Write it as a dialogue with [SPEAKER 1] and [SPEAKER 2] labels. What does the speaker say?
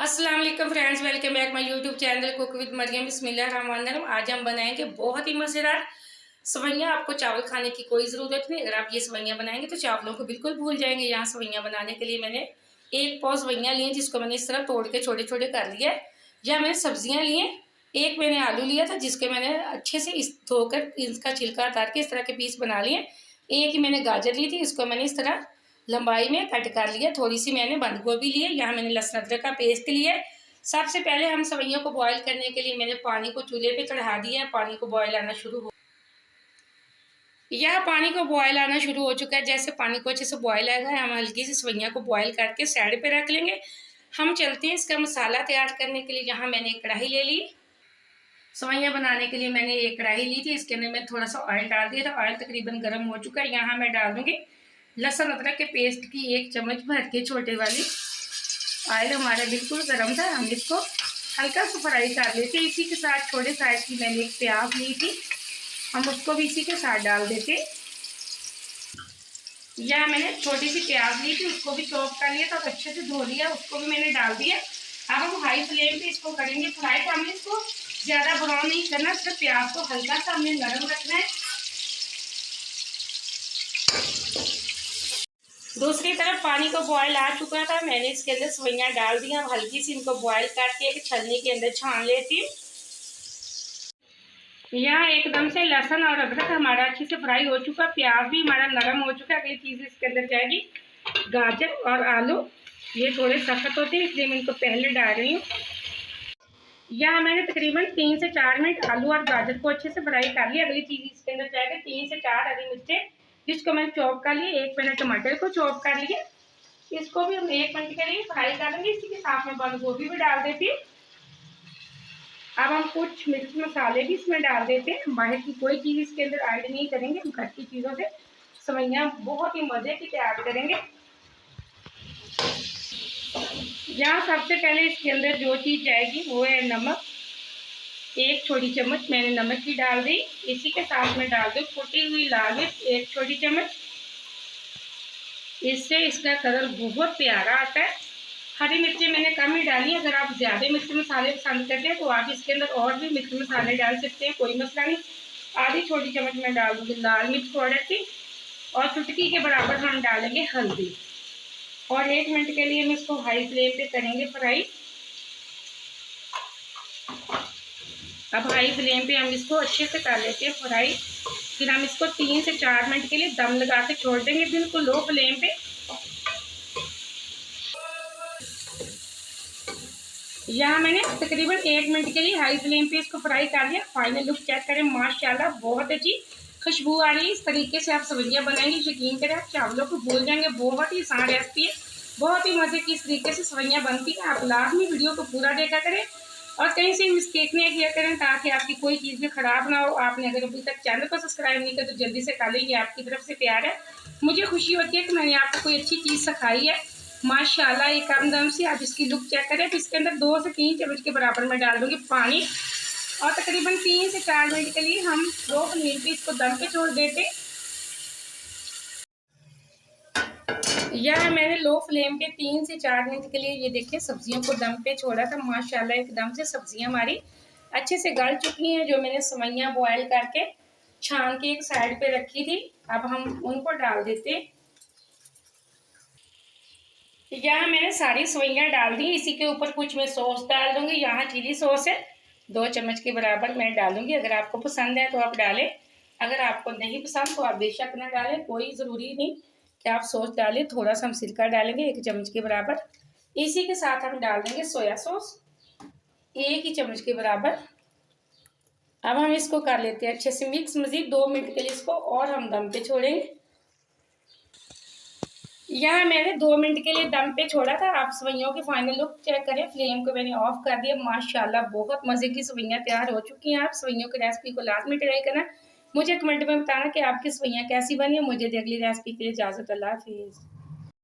[SPEAKER 1] अस्सलाम वालेकुम friends, welcome back my YouTube channel cook with Mariam. बिस्मिल्लाहिर्रहमानिर्रहीम। आज हम बनाएंगे बहुत ही मज़ेदार सवैयाँ। आपको चावल खाने की कोई ज़रूरत नहीं। अगर आप ये सवैयाँ बनाएंगे तो चावलों को बिल्कुल भूल जाएंगे। यहाँ सवैयाँ बनाने के लिए मैंने एक पाव सवैयाँ लिए, जिसको मैंने इस तरह तोड़ के छोटे छोटे कर लिया। या मैंने सब्जियाँ लिए, एक मैंने आलू लिया था जिसके मैंने अच्छे से इस धोकर इसका छिलका उतार के इस तरह के पीस बना लिए। एक ही मैंने गाजर ली थी, इसको मैंने इस तरह लंबाई में कट कर लिया। थोड़ी सी मैंने बंद गोभी ली है। यहाँ मैंने लहसुन अदरक का पेस्ट लिया है। सबसे पहले हम सवैयों को बॉईल करने के लिए मैंने पानी को चूल्हे पे चढ़ा दिया है। पानी को बॉईल आना शुरू हो, यह पानी को बॉईल आना शुरू हो चुका है। जैसे पानी को अच्छे से बॉईल आएगा, हम हल्की सी सवैयों को बॉईल करके साइड पे रख लेंगे। हम चलते हैं इसका मसाला तैयार करने के लिए। यहाँ मैंने एक कढ़ाई ले ली। सवैयाँ बनाने के लिए मैंने एक कढ़ाई ली थी, इसके अंदर मैं थोड़ा सा ऑयल डाल दिया था। ऑयल तकरीबन गर्म हो चुका है। यहाँ मैं डाल दूँगी लहसुन अदरक के पेस्ट की 1 चम्मच भर के छोटे वाली। ऑयल हमारा बिल्कुल गर्म था। हम इसको हल्का सा फ्राई कर लेते। इसी के साथ छोटे साइज की मैंने एक प्याज ली थी, हम उसको भी इसी के साथ डाल देते। या मैंने छोटी सी प्याज ली थी, उसको भी चॉप कर लिया था और अच्छे से धो लिया, उसको भी मैंने डाल दिया। अब हम हाई फ्लेम पे इसको करेंगे फ्राई। तो हमें इसको ज़्यादा ब्राउन नहीं करना, सिर्फ प्याज को हल्का सा हमें नरम रखना है। दूसरी तरफ पानी को बॉयल आ चुका था, मैंने इसके अंदर सवैयाँ डाल दी। अब हल्की सी इनको बॉयल करके एक छलनी के अंदर छान लेती हूँ। यहाँ एकदम से लहसुन और अदरक हमारा अच्छे से फ्राई हो चुका, प्याज भी हमारा नरम हो चुका है। अगली चीज़ इसके अंदर जाएगी गाजर और आलू। ये थोड़े सख्त होते हैं इसलिए मैं इनको पहले डाल रही हूँ। यहाँ मैंने तकरीबन 3 से 4 मिनट आलू और गाजर को अच्छे से फ्राई कर लिया। अगली चीज़ इसके अंदर जाएगा 3 से 4 हरी मिर्चें, जिसको मैंने चॉप कर लिया। 1 मैंने टमाटर को चॉप कर लिया, इसको भी हम 1 मिनट के लिए फ्राई कर लेंगे। इसी के साथ में बंद गोभी भी डाल देती हूँ। अब हम कुछ मिक्स मसाले भी इसमें डाल देते हैं। बाहर की कोई चीज़ इसके अंदर ऐड नहीं करेंगे, हम घर की चीज़ों से सवैयाँ बहुत ही मज़े की तैयार करेंगे। यहाँ सबसे पहले इसके अंदर जो चीज़ जाएगी वो है नमक। 1 छोटी चम्मच मैंने नमक की डाल दी। इसी के साथ में डाल दो कुटी हुई लाल मिर्च 1 छोटी चम्मच। इससे इसका कलर बहुत प्यारा आता है। हरी मिर्चें मैंने कम ही डाली। अगर आप ज़्यादा मिर्च मसाले पसंद करते हैं तो आप इसके अंदर और भी मिर्च मसाले डाल सकते हैं, कोई मसला नहीं। आधी छोटी चम्मच मैं डाल दूँगी लाल मिर्च पाउडर की, और चुटकी के बराबर हम डालेंगे हल्दी। और 1 मिनट के लिए हम इसको हाई फ्लेम पे करेंगे फ्राई। अब हाई फ्लेम पे हम इसको अच्छे से कर लेते हैं फ्राई। फिर हम इसको 3 से 4 मिनट के लिए दम लगा के छोड़ देंगे, बिल्कुल लो फ्लेम पे। यहाँ मैंने तकरीबन 1 मिनट के लिए हाई फ्लेम पे इसको फ्राई कर लिया। फाइनल लुक चेक करें, माशाल्लाह बहुत अच्छी खुशबू आ रही है। इस तरीके से आप सवैयाँ बनाएंगे, यकीन करें आप चावलों को भूल जाएंगे। बहुत ही आसान रेसिपी है, बहुत ही मज़े की इस तरीके से सवैयाँ बनती है। आप लाजमी वीडियो को पूरा देखा करें और कहीं से मिस्टेक नहीं किया करें, ताकि आपकी कोई चीज़ भी ख़राब ना हो। आपने अगर अभी तक चैनल को सब्सक्राइब नहीं किया तो जल्दी से कर लें, ये आपकी तरफ से प्यार है। मुझे खुशी होती है कि मैंने आपको कोई अच्छी चीज़ सिखाई है। माशाल्लाह ये कम दम से आप इसकी लुक चेक करें। तो इसके अंदर 2 से 3 चम्मच के बराबर मैं डाल दूँगी पानी, और तकरीबन 3 से 4 मिनट के लिए हम लो फ्लेम पे इसको दम पे छोड़ देते। यह मैंने लो फ्लेम पे 3 से 4 मिनट के लिए ये देखिए सब्जियों को दम पे छोड़ा था। माशाल्लाह एकदम से सब्जियां हमारी अच्छे से गल चुकी हैं। जो मैंने सवैयाँ बॉयल करके छान के एक साइड पे रखी थी, अब हम उनको डाल देते। यहाँ मैंने सारी सवैयाँ डाल दी। इसी के ऊपर कुछ मैं सॉस डाल दूँगी। यहाँ चिली सॉस है 2 चम्मच के बराबर मैं डालूँगी। अगर आपको पसंद है तो आप डालें, अगर आपको नहीं पसंद तो आप बेशक ना डालें, कोई ज़रूरी नहीं कि आप सॉस डालें। थोड़ा सा हम सिरका डालेंगे 1 चम्मच के बराबर। इसी के साथ हम डाल देंगे सोया सॉस 1 ही चम्मच के बराबर। अब हम इसको कर लेते हैं अच्छे से मिक्स। मज़ीद 2 मिनट के लिए इसको और हम दम पे छोड़ेंगे। यहाँ मैंने 2 मिनट के लिए दम पे छोड़ा था। आप सवैयों की फाइनल लुक चेक करें। फ्लेम को मैंने ऑफ कर दिया। माशाल्लाह बहुत मज़े की सवैयाँ तैयार हो चुकी हैं। आप सवैयों की रेसिपी को लाजमी ट्राई करना। मुझे कमेंट में बताना कि आपकी सवैयाँ कैसी बनी है। मुझे अगली रेसिपी के लिए इजाज़त। अल्लाह हाफिज़।